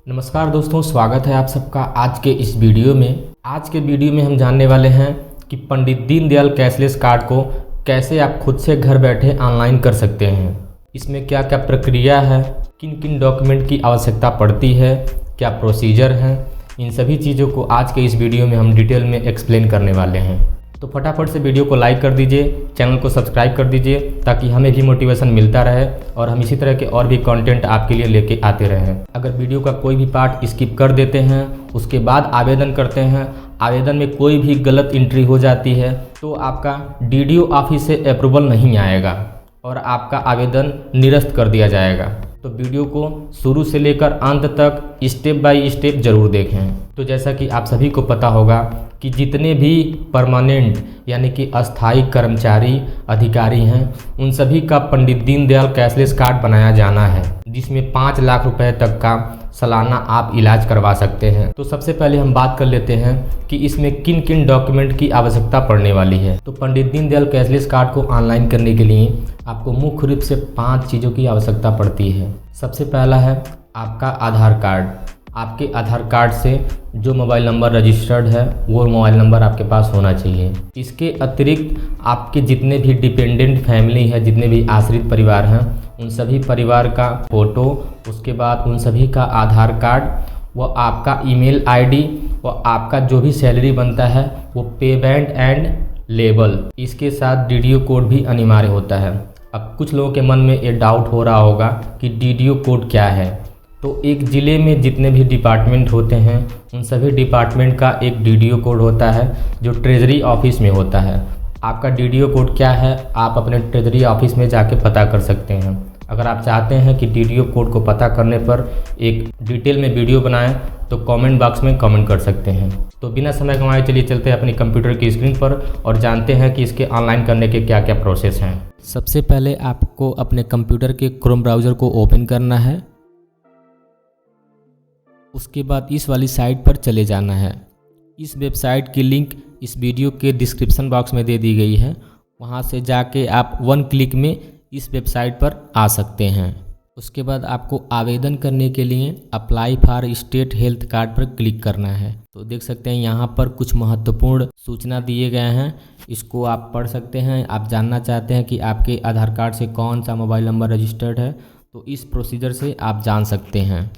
नमस्कार दोस्तों, स्वागत है आप सबका आज के इस वीडियो में। आज के वीडियो में हम जानने वाले हैं कि पंडित दीनदयाल कैशलेस कार्ड को कैसे आप खुद से घर बैठे ऑनलाइन कर सकते हैं। इसमें क्या क्या प्रक्रिया है, किन किन डॉक्यूमेंट की आवश्यकता पड़ती है, क्या प्रोसीजर है, इन सभी चीज़ों को आज के इस वीडियो में हम डिटेल में एक्सप्लेन करने वाले हैं। तो फटाफट से वीडियो को लाइक कर दीजिए, चैनल को सब्सक्राइब कर दीजिए ताकि हमें भी मोटिवेशन मिलता रहे और हम इसी तरह के और भी कंटेंट आपके लिए लेके आते रहें। अगर वीडियो का कोई भी पार्ट स्किप कर देते हैं, उसके बाद आवेदन करते हैं, आवेदन में कोई भी गलत एंट्री हो जाती है तो आपका डीडीओ ऑफिस से अप्रूवल नहीं आएगा और आपका आवेदन निरस्त कर दिया जाएगा। तो वीडियो को शुरू से लेकर अंत तक स्टेप बाय स्टेप जरूर देखें। तो जैसा कि आप सभी को पता होगा कि जितने भी परमानेंट यानी कि अस्थायी कर्मचारी अधिकारी हैं उन सभी का पंडित दीनदयाल कैशलेस कार्ड बनाया जाना है, जिसमें 5 लाख रुपए तक का सालाना आप इलाज करवा सकते हैं। तो सबसे पहले हम बात कर लेते हैं कि इसमें किन किन डॉक्यूमेंट की आवश्यकता पड़ने वाली है। तो पंडित दीनदयाल कैशलेस कार्ड को ऑनलाइन करने के लिए आपको मुख्य रूप से 5 चीज़ों की आवश्यकता पड़ती है। सबसे पहला है आपका आधार कार्ड। आपके आधार कार्ड से जो मोबाइल नंबर रजिस्टर्ड है वो मोबाइल नंबर आपके पास होना चाहिए। इसके अतिरिक्त आपके जितने भी डिपेंडेंट फैमिली है, जितने भी आश्रित परिवार हैं, उन सभी परिवार का फ़ोटो, उसके बाद उन सभी का आधार कार्ड, वो आपका ईमेल आईडी, वो आपका जो भी सैलरी बनता है वो पेमेंट एंड लेबल, इसके साथ डीडीओ कोड भी अनिवार्य होता है। अब कुछ लोगों के मन में ये डाउट हो रहा होगा कि डीडीओ कोड क्या है। तो एक ज़िले में जितने भी डिपार्टमेंट होते हैं उन सभी डिपार्टमेंट का एक डीडीओ कोड होता है जो ट्रेजरी ऑफिस में होता है। आपका डीडीओ कोड क्या है आप अपने ट्रेजरी ऑफिस में जाके पता कर सकते हैं। अगर आप चाहते हैं कि डीडीओ कोड को पता करने पर एक डिटेल में वीडियो बनाएं तो कमेंट बॉक्स में कमेंट कर सकते हैं। तो बिना समय गंवाए चलिए चलते हैं अपनी कंप्यूटर की स्क्रीन पर और जानते हैं कि इसके ऑनलाइन करने के क्या क्या प्रोसेस हैं। सबसे पहले आपको अपने कंप्यूटर के क्रोम ब्राउज़र को ओपन करना है। उसके बाद इस वाली साइट पर चले जाना है। इस वेबसाइट की लिंक इस वीडियो के डिस्क्रिप्शन बॉक्स में दे दी गई है। वहां से जाके आप 1 क्लिक में इस वेबसाइट पर आ सकते हैं। उसके बाद आपको आवेदन करने के लिए apply for state health card पर क्लिक करना है। तो देख सकते हैं यहाँ पर कुछ महत्वपूर्ण सूचना दिए गए हैं, इसको आप पढ़ सकते हैं। आप जानना चाहते हैं कि आपके आधार कार्ड से कौन सा मोबाइल नंबर रजिस्टर्ड है तो इस प्रोसीजर से आप जान सकते हैं।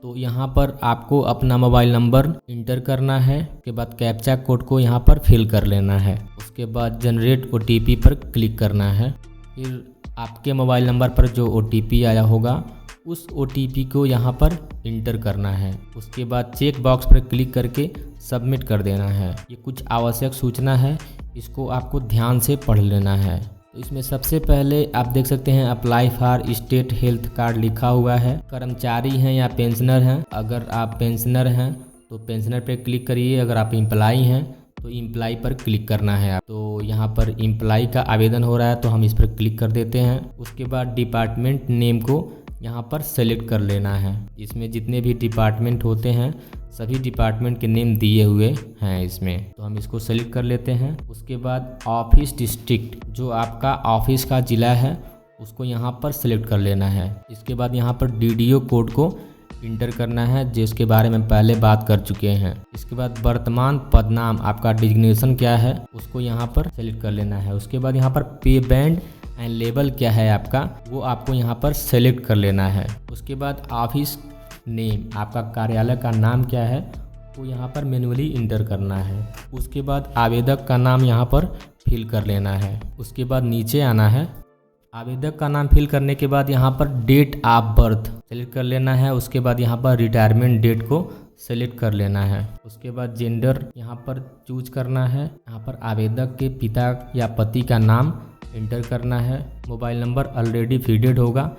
तो यहाँ पर आपको अपना मोबाइल नंबर इंटर करना है। उसके बाद कैप्चा कोड को यहाँ पर फिल कर लेना है। उसके बाद जनरेट ओटीपी पर क्लिक करना है। फिर आपके मोबाइल नंबर पर जो ओटीपी आया होगा उस ओटीपी को यहाँ पर इंटर करना है। उसके बाद चेक बॉक्स पर क्लिक करके सबमिट कर देना है। ये कुछ आवश्यक सूचना है, इसको आपको ध्यान से पढ़ लेना है। तो इसमें सबसे पहले आप देख सकते हैं apply for state health card लिखा हुआ है। कर्मचारी हैं या पेंशनर हैं, अगर आप पेंशनर हैं तो पेंशनर पर क्लिक करिए, अगर आप एम्प्लाई हैं तो एम्प्लाई पर क्लिक करना है। तो यहाँ पर एम्प्लाई का आवेदन हो रहा है तो हम इस पर क्लिक कर देते हैं। उसके बाद डिपार्टमेंट नेम को यहाँ पर सेलेक्ट कर लेना है। इसमें जितने भी डिपार्टमेंट होते हैं सभी डिपार्टमेंट के नेम दिए हुए हैं इसमें, तो हम इसको सेलेक्ट कर लेते हैं। उसके बाद ऑफिस डिस्ट्रिक्ट, जो आपका ऑफिस का ज़िला है उसको यहाँ पर सेलेक्ट कर लेना है। इसके बाद यहाँ पर डीडीओ कोड को इंटर करना है जिसके बारे में पहले बात कर चुके हैं। इसके बाद वर्तमान पदनाम, आपका डिजिग्नेशन क्या है उसको यहाँ पर सेलेक्ट कर लेना है। उसके बाद यहाँ पर पे बैंड एंड लेबल क्या है आपका, वो आपको यहाँ पर सेलेक्ट कर लेना है। उसके बाद ऑफिस नेम, आपका कार्यालय का नाम क्या है वो यहाँ पर मैन्युअली इंटर करना है। उसके बाद आवेदक का नाम यहाँ पर फिल कर लेना है। उसके बाद नीचे आना है। आवेदक का नाम फिल करने के बाद यहाँ पर डेट ऑफ बर्थ सेलेक्ट कर लेना है। उसके बाद यहाँ पर रिटायरमेंट डेट को सेलेक्ट कर लेना है। उसके बाद जेंडर यहाँ पर चूज करना है। यहाँ पर आवेदक के पिता या पति का नाम इंटर करना है। मोबाइल नंबर ऑलरेडी फीडेड होगा,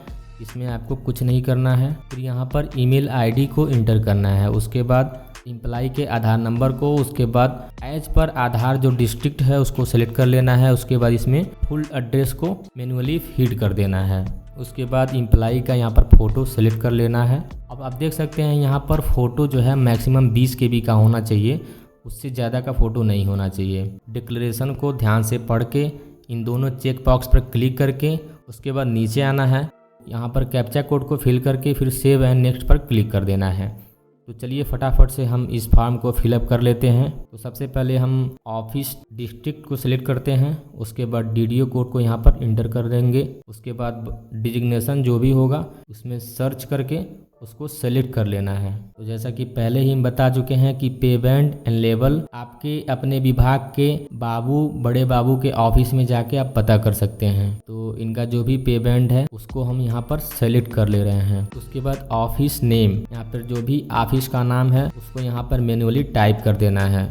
इसमें आपको कुछ नहीं करना है। फिर यहाँ पर ईमेल आईडी को इंटर करना है। उसके बाद एम्प्लाई के आधार नंबर को, उसके बाद एज पर आधार जो डिस्ट्रिक्ट है उसको सेलेक्ट कर लेना है। उसके बाद इसमें फुल एड्रेस को मैन्युअली फीड कर देना है। उसके बाद एम्प्लाई का यहाँ पर फ़ोटो सेलेक्ट कर लेना है। अब आप देख सकते हैं यहाँ पर फ़ोटो जो है मैक्सिमम 20 KB का होना चाहिए, उससे ज़्यादा का फ़ोटो नहीं होना चाहिए। डिक्लेरेशन को ध्यान से पढ़ के इन दोनों चेक बॉक्स पर क्लिक करके उसके बाद नीचे आना है। यहाँ पर कैप्चा कोड को फिल करके फिर सेव एंड नेक्स्ट पर क्लिक कर देना है। तो चलिए फटाफट से हम इस फॉर्म को फिलअप कर लेते हैं। तो सबसे पहले हम ऑफिस डिस्ट्रिक्ट को सिलेक्ट करते हैं, उसके बाद डीडीओ कोड को यहाँ पर इंटर कर देंगे। उसके बाद डिजिग्नेशन जो भी होगा उसमें सर्च करके उसको सेलेक्ट कर लेना है। तो जैसा कि पहले ही हम बता चुके हैं कि पे बैंड एंड लेवल आपके अपने विभाग के बड़े बाबू के ऑफिस में जाके आप पता कर सकते हैं। तो इनका जो भी पे बैंड है उसको हम यहाँ पर सेलेक्ट कर ले रहे हैं। उसके बाद ऑफिस नेम, यहाँ पर जो भी ऑफिस का नाम है उसको यहाँ पर मैन्युअली टाइप कर देना है।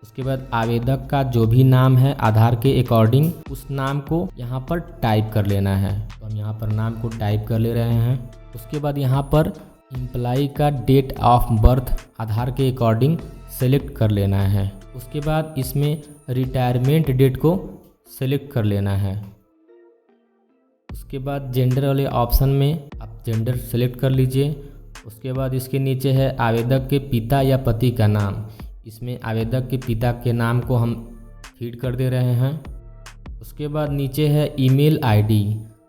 उसके बाद आवेदक का जो भी नाम है आधार के अकॉर्डिंग उस नाम को यहाँ पर टाइप कर लेना है। तो हम यहाँ पर नाम को टाइप कर ले रहे हैं। उसके बाद यहाँ पर एम्प्लॉय का डेट ऑफ बर्थ आधार के अकॉर्डिंग सेलेक्ट कर लेना है। उसके बाद इसमें रिटायरमेंट डेट को सेलेक्ट कर लेना है। उसके बाद जेंडर वाले ऑप्शन में आप जेंडर सेलेक्ट कर लीजिए। उसके बाद इसके नीचे है आवेदक के पिता या पति का नाम, इसमें आवेदक के पिता के नाम को हम फीड कर दे रहे हैं। उसके बाद नीचे है ईमेल आईडी,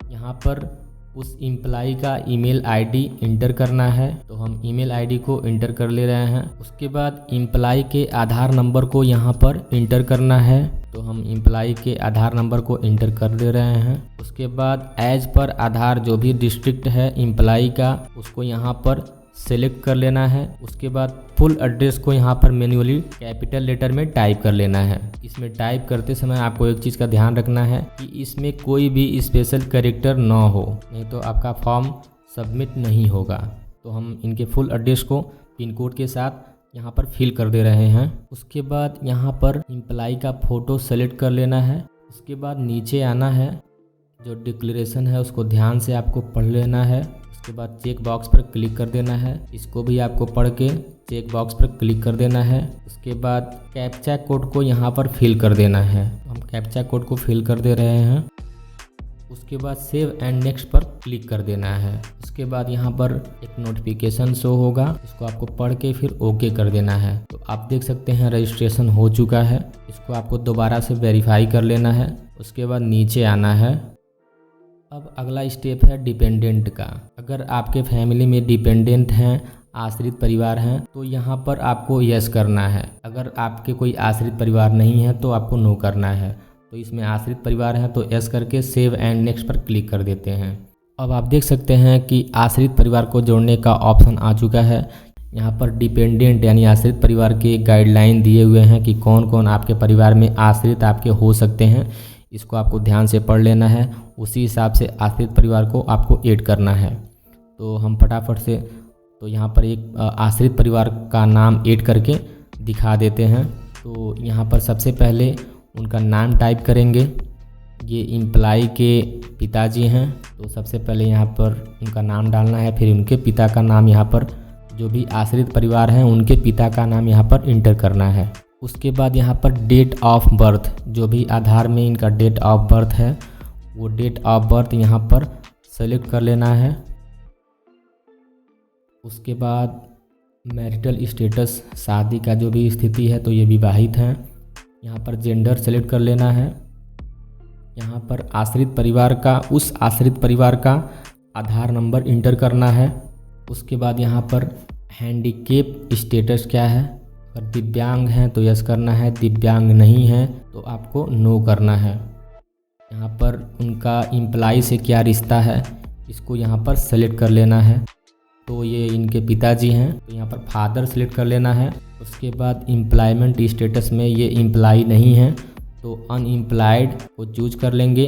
यहाँ पर उस एम्प्लॉय का ईमेल आईडी इंटर करना है। तो हम ईमेल आईडी को इंटर कर ले रहे हैं। उसके बाद एम्प्लॉय के आधार नंबर को यहाँ पर इंटर करना है। तो हम एम्प्लॉय के आधार नंबर को इंटर कर दे रहे हैं। उसके बाद एज पर आधार जो भी डिस्ट्रिक्ट है एम्प्लॉय का उसको यहाँ पर सेलेक्ट कर लेना है। उसके बाद फुल एड्रेस को यहाँ पर मैन्युअली कैपिटल लेटर में टाइप कर लेना है। इसमें टाइप करते समय आपको एक चीज़ का ध्यान रखना है कि इसमें कोई भी स्पेशल कैरेक्टर ना हो, नहीं तो आपका फॉर्म सबमिट नहीं होगा। तो हम इनके फुल एड्रेस को पिन कोड के साथ यहाँ पर फिल कर दे रहे हैं। उसके बाद यहाँ पर एम्प्लॉय का फ़ोटो सेलेक्ट कर लेना है। उसके बाद नीचे आना है, जो डिक्लेरेशन है उसको ध्यान से आपको पढ़ लेना है। उसके बाद चेक बॉक्स पर क्लिक कर देना है, इसको भी आपको पढ़ के चेक बॉक्स पर क्लिक कर देना है। उसके बाद कैप्चा कोड को यहाँ पर फिल कर देना है। हम कैप्चा कोड को फिल कर दे रहे हैं। उसके बाद सेव एंड नेक्स्ट पर क्लिक कर देना है। उसके बाद यहाँ पर एक नोटिफिकेशन शो होगा, उसको आपको पढ़ के फिर ओके कर देना है। तो आप देख सकते हैं रजिस्ट्रेशन हो चुका है। इसको आपको दोबारा से वेरीफाई कर लेना है। उसके बाद नीचे आना है। अब अगला स्टेप है डिपेंडेंट का। अगर आपके फैमिली में डिपेंडेंट हैं, आश्रित परिवार हैं, तो यहाँ पर आपको यस करना है। अगर आपके कोई आश्रित परिवार नहीं है तो आपको नो करना है। तो इसमें आश्रित परिवार है तो यस करके सेव एंड नेक्स्ट पर क्लिक कर देते हैं। अब आप देख सकते हैं कि आश्रित परिवार को जोड़ने का ऑप्शन आ चुका है। यहाँ पर डिपेंडेंट यानी आश्रित परिवार के गाइडलाइन दिए हुए हैं कि कौन कौन आपके परिवार में आश्रित आपके हो सकते हैं। इसको आपको ध्यान से पढ़ लेना है, उसी हिसाब से आश्रित परिवार को आपको ऐड करना है। तो हम फटाफट से तो यहाँ पर एक आश्रित परिवार का नाम ऐड करके दिखा देते हैं। तो यहाँ पर सबसे पहले उनका नाम टाइप करेंगे। ये एम्प्लॉय के पिताजी हैं, तो सबसे पहले यहाँ पर उनका नाम डालना है। फिर उनके पिता का नाम, यहाँ पर जो भी आश्रित परिवार हैं उनके पिता का नाम यहाँ पर इंटर करना है। उसके बाद यहाँ पर डेट ऑफ बर्थ, जो भी आधार में इनका डेट ऑफ बर्थ है वो डेट ऑफ बर्थ यहाँ पर सेलेक्ट कर लेना है। उसके बाद मैरिटल स्टेटस, शादी का जो भी स्थिति है तो ये विवाहित हैं। यहाँ पर जेंडर सेलेक्ट कर लेना है। यहाँ पर आश्रित परिवार का, उस आश्रित परिवार का आधार नंबर इंटर करना है। उसके बाद यहाँ पर हैंडीकेप स्टेटस क्या है, अगर दिव्यांग हैं तो यस करना है, दिव्यांग नहीं है तो आपको नो करना है। यहाँ पर उनका एम्प्लॉय से क्या रिश्ता है इसको यहाँ पर सेलेक्ट कर लेना है। तो ये इनके पिताजी हैं तो यहाँ पर फादर सेलेक्ट कर लेना है। उसके बाद एम्प्लॉयमेंट स्टेटस में ये एम्प्लॉय नहीं है तो अनएम्प्लॉयड को चूज कर लेंगे।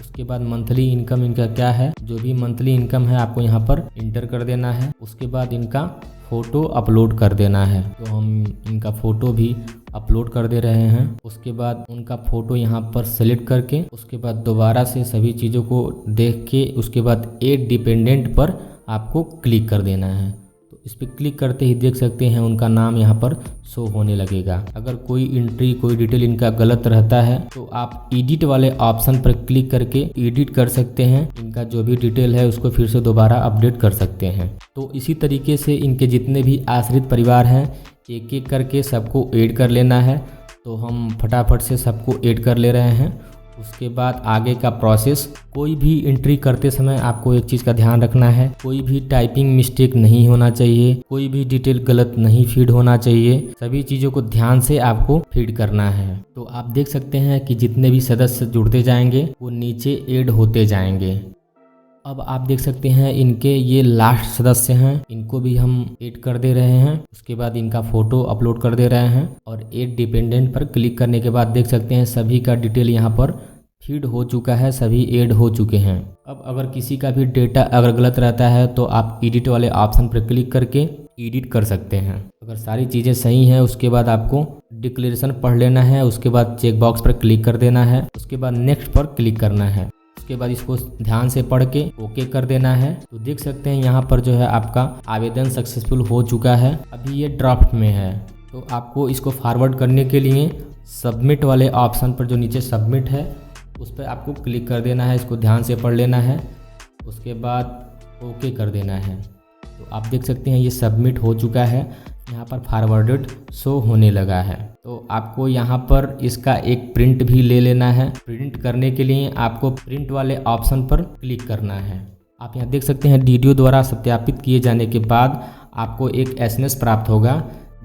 उसके बाद मंथली इनकम इनका क्या है, जो भी मंथली इनकम है आपको यहाँ पर इंटर कर देना है। उसके बाद इनका फ़ोटो अपलोड कर देना है, तो हम इनका फ़ोटो भी अपलोड कर दे रहे हैं। उसके बाद उनका फ़ोटो यहाँ पर सेलेक्ट करके उसके बाद दोबारा से सभी चीज़ों को देख के उसके बाद ऐड डिपेंडेंट पर आपको क्लिक कर देना है। तो इस पर क्लिक करते ही देख सकते हैं उनका नाम यहाँ पर शो होने लगेगा। अगर कोई एंट्री, कोई डिटेल इनका गलत रहता है तो आप एडिट वाले ऑप्शन पर क्लिक करके एडिट कर सकते हैं। इनका जो भी डिटेल है उसको फिर से दोबारा अपडेट कर सकते हैं। तो इसी तरीके से इनके जितने भी आश्रित परिवार हैं एक एक करके सबको ऐड कर लेना है। तो हम फटाफट से सबको ऐड कर ले रहे हैं। उसके बाद आगे का प्रोसेस, कोई भी एंट्री करते समय आपको एक चीज़ का ध्यान रखना है, कोई भी टाइपिंग मिस्टेक नहीं होना चाहिए, कोई भी डिटेल गलत नहीं फीड होना चाहिए, सभी चीज़ों को ध्यान से आपको फीड करना है। तो आप देख सकते हैं कि जितने भी सदस्य जुड़ते जाएंगे वो नीचे ऐड होते जाएंगे। अब आप देख सकते हैं इनके ये लास्ट सदस्य हैं, इनको भी हम ऐड कर दे रहे हैं। उसके बाद इनका फ़ोटो अपलोड कर दे रहे हैं और ऐड डिपेंडेंट पर क्लिक करने के बाद देख सकते हैं सभी का डिटेल यहाँ पर फीड हो चुका है, सभी ऐड हो चुके हैं। अब अगर किसी का भी डेटा अगर गलत रहता है तो आप एडिट वाले ऑप्शन पर क्लिक करके एडिट कर सकते हैं। अगर सारी चीज़ें सही हैं उसके बाद आपको डिक्लेरेशन पढ़ लेना है, उसके बाद चेक बॉक्स पर क्लिक कर देना है, उसके बाद नेक्स्ट पर क्लिक करना है। उसके बाद इसको ध्यान से पढ़ के ओके कर देना है। तो देख सकते हैं यहाँ पर जो है आपका आवेदन सक्सेसफुल हो चुका है। अभी ये ड्राफ्ट में है, तो आपको इसको फॉरवर्ड करने के लिए सबमिट वाले ऑप्शन पर जो नीचे सबमिट है उस पर आपको क्लिक कर देना है, इसको ध्यान से पढ़ लेना है, उसके बाद ओके कर देना है। तो आप देख सकते हैं ये सबमिट हो चुका है, यहाँ पर फॉरवर्डेड शो होने लगा है। तो आपको यहाँ पर इसका एक प्रिंट भी ले लेना है। प्रिंट करने के लिए आपको प्रिंट वाले ऑप्शन पर क्लिक करना है। आप यहाँ देख सकते हैं डीडीओ द्वारा सत्यापित किए जाने के बाद आपको एक एसएमएस प्राप्त होगा,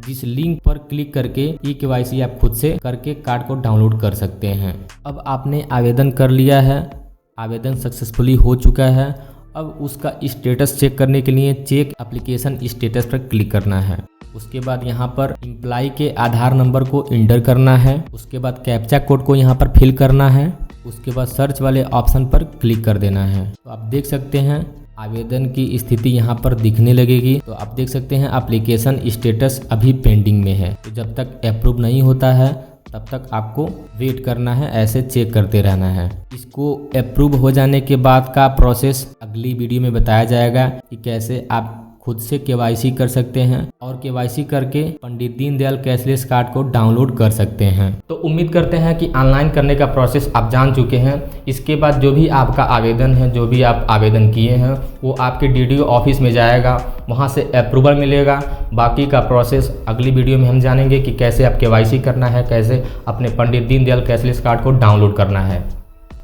जिस लिंक पर क्लिक करके ई-केवाईसी आप खुद से करके कार्ड को डाउनलोड कर सकते हैं। अब आपने आवेदन कर लिया है, आवेदन सक्सेसफुली हो चुका है। अब उसका स्टेटस चेक करने के लिए चेक एप्लीकेशन स्टेटस पर क्लिक करना है। उसके बाद यहाँ पर एम्प्लॉय के आधार नंबर को इंटर करना है, उसके बाद कैप्चा कोड को यहाँ पर फिल करना है, उसके बाद सर्च वाले ऑप्शन पर क्लिक कर देना है। तो आप देख सकते हैं आवेदन की स्थिति यहाँ पर दिखने लगेगी। तो आप देख सकते हैं एप्लीकेशन स्टेटस अभी पेंडिंग में है। तो जब तक अप्रूव नहीं होता है तब तक आपको वेट करना है, ऐसे चेक करते रहना है। इसको अप्रूव हो जाने के बाद का प्रोसेस अगली वीडियो में बताया जाएगा कि कैसे आप खुद से केवाईसी कर सकते हैं और केवाईसी करके पंडित दीनदयाल कैशलेस कार्ड को डाउनलोड कर सकते हैं। तो उम्मीद करते हैं कि ऑनलाइन करने का प्रोसेस आप जान चुके हैं। इसके बाद जो भी आपका आवेदन है, जो भी आप आवेदन किए हैं, वो आपके डीडीओ ऑफिस में जाएगा, वहाँ से अप्रूवल मिलेगा। बाकी का प्रोसेस अगली वीडियो में हम जानेंगे कि कैसे आप केवाईसी करना है, कैसे अपने पंडित दीनदयाल कैशलेस कार्ड को डाउनलोड करना है।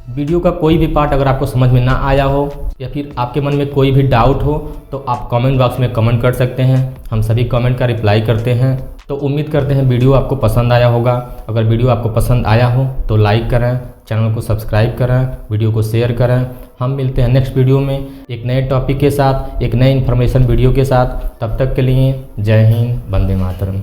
वीडियो का कोई भी पार्ट अगर आपको समझ में ना आया हो या फिर आपके मन में कोई भी डाउट हो तो आप कमेंट बॉक्स में कमेंट कर सकते हैं, हम सभी कमेंट का रिप्लाई करते हैं। तो उम्मीद करते हैं वीडियो आपको पसंद आया होगा। अगर वीडियो आपको पसंद आया हो तो लाइक करें, चैनल को सब्सक्राइब करें, वीडियो को शेयर करें। हम मिलते हैं नेक्स्ट वीडियो में एक नए टॉपिक के साथ, एक नए इन्फॉर्मेशन वीडियो के साथ। तब तक के लिए जय हिंद, वंदे मातरम।